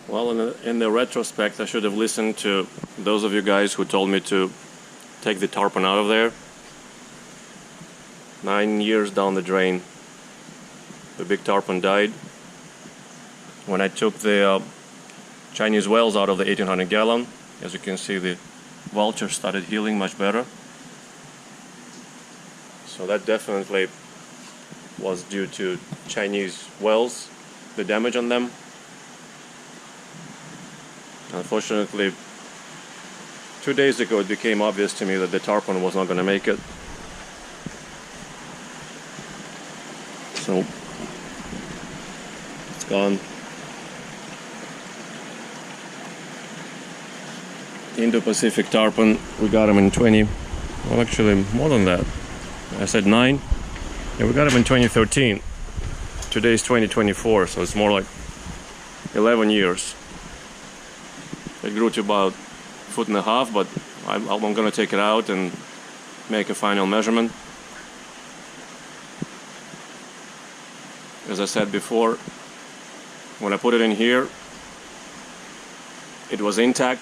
Well, in the retrospect, I should have listened to those of you guys who told me to take the tarpon out of there. 9 years down the drain, the big tarpon died. When I took the Chinese whales out of the 1800 gallon, as you can see, the vulture started healing much better. So that definitely was due to Chinese whales, the damage on them. Unfortunately, 2 days ago it became obvious to me that the tarpon was not going to make it. So it's gone. Indo-Pacific tarpon, we got him in 20, well actually more than that. I said 9. Yeah, we got him in 2013. Today is 2024, so it's more like 11 years. It grew to about 1.5 feet, but I'm going to take it out and make a final measurement. As I said before, when I put it in here, it was intact.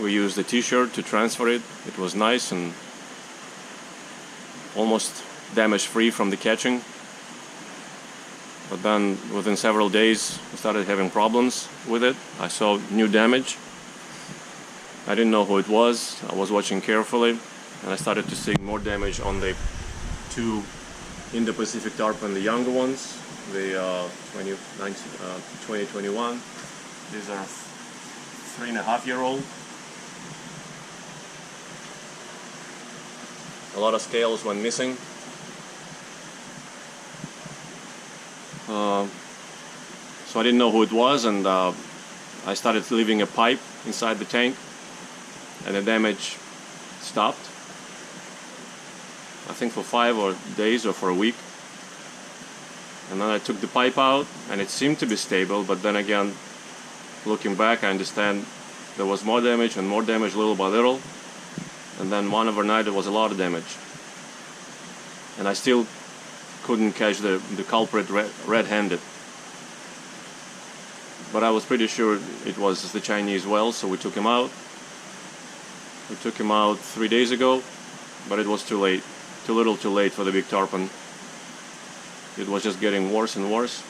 We used a t-shirt to transfer it. It was nice and almost damage-free from the catching. But then within several days, I started having problems with it. I saw new damage. I didn't know who it was. I was watching carefully, and I started to see more damage on the 2 Indo-Pacific tarpon, the younger ones, the 2021. These are 3.5-year-old. A lot of scales went missing. So I didn't know who it was, and I started leaving a pipe inside the tank, and the damage stopped. I think for 5 days or for a week. And then I took the pipe out, and it seemed to be stable, but then again, looking back, I understand there was more damage and more damage little by little, and then one overnight there was a lot of damage. And I still couldn't catch the culprit red-handed. But I was pretty sure it was the Chinese whale, so we took him out. We took him out 3 days ago, but it was too late. Too little too late for the big tarpon. It was just getting worse and worse,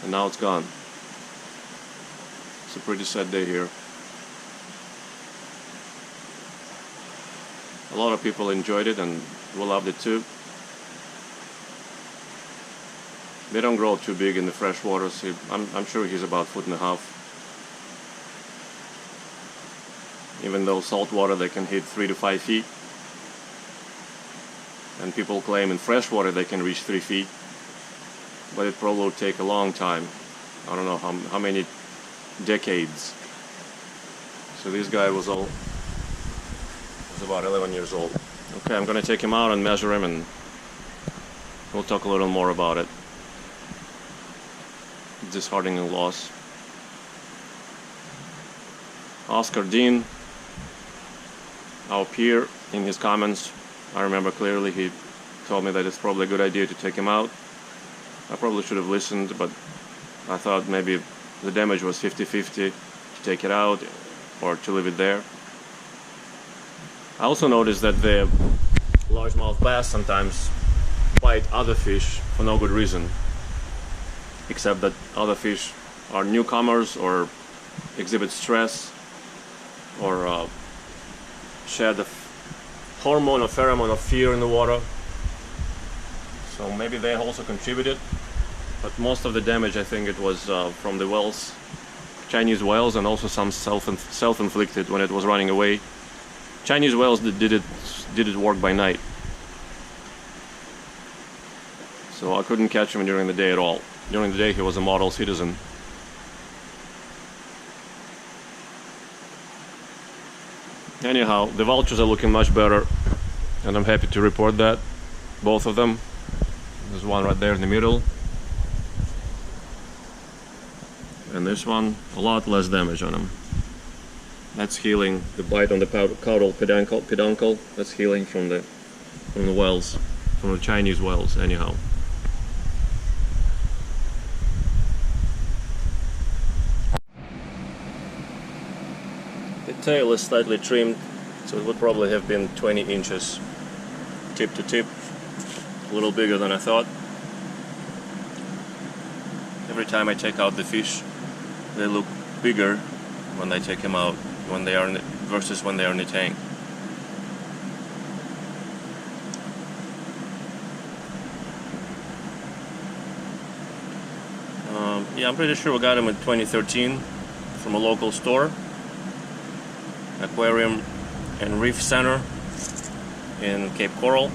and now it's gone. It's a pretty sad day here. A lot of people enjoyed it and we loved it too. They don't grow too big in the fresh water, so I'm sure he's about 1.5 feet. Even though salt water they can hit 3 to 5 feet. And people claim in freshwater they can reach 3 feet. But it probably will take a long time. I don't know how many decades. So this guy was about 11 years old. Okay, I'm gonna take him out and measure him, and we'll talk a little more about it. Disheartening loss. Oscar Dean, our peer, in his comments, I remember clearly he told me that it's probably a good idea to take him out. I probably should have listened, but I thought maybe the damage was 50-50 to take it out or to leave it there. I also noticed that the largemouth bass sometimes bite other fish for no good reason, except that other fish are newcomers or exhibit stress or shed a hormone or pheromone of fear in the water. So maybe they also contributed, but most of the damage, I think it was from the whales, Chinese whales, and also some self-inflicted when it was running away. Chinese whales did it work by night, so I couldn't catch him during the day at all. During the day he was a model citizen. Anyhow, the vultures are looking much better, and I'm happy to report that. Both of them. There's one right there in the middle. And this one, a lot less damage on him. That's healing. The bite on the caudal peduncle, that's healing from the whales, from the Chinese whales, anyhow. tail is slightly trimmed, so it would probably have been 20 inches tip to tip. A little bigger than I thought. Every time I take out the fish, they look bigger when I take them out, when they are in the, versus when they are in the tank. Yeah, I'm pretty sure we got them in 2013 from a local store, Aquarium and Reef Center in Cape Coral,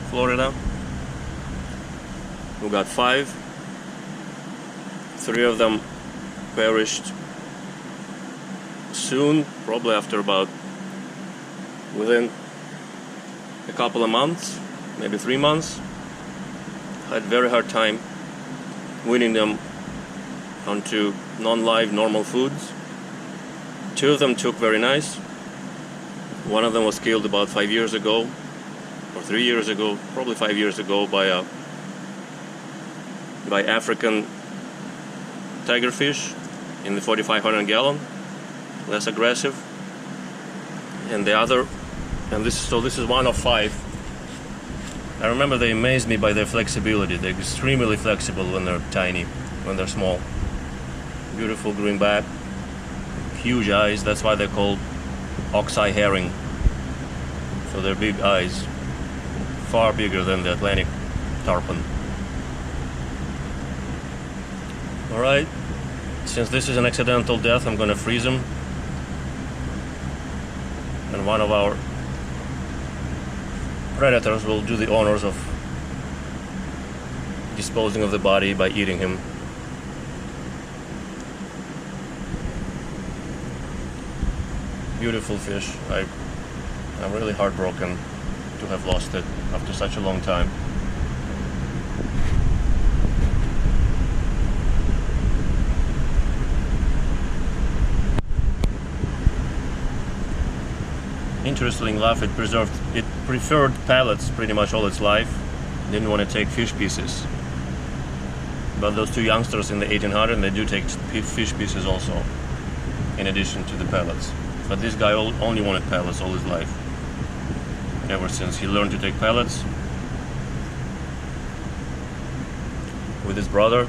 Florida. We got 5. 3 of them perished soon, probably after about within a couple of months, maybe 3 months. Had a very hard time weaning them onto non-live normal foods. 2 of them took very nice. One of them was killed about 5 years ago, or 3 years ago, probably 5 years ago, by African tigerfish in the 4,500 gallon, less aggressive. And the other, and this is one of 5. I remember they amazed me by their flexibility. They're extremely flexible when they're tiny, when they're small. Beautiful greenback, huge eyes. That's why they're called ox-eye herring. So they're big eyes, far bigger than the Atlantic tarpon. Alright, since this is an accidental death, I'm gonna freeze him. And one of our predators will do the honors of disposing of the body by eating him. Beautiful fish. I'm really heartbroken to have lost it after such a long time. Interestingly enough, it preferred pellets pretty much all its life. Didn't want to take fish pieces. But those 2 youngsters in the 1800, they do take fish pieces also, in addition to the pellets. But this guy only wanted pellets all his life. Ever since he learned to take pellets with his brother,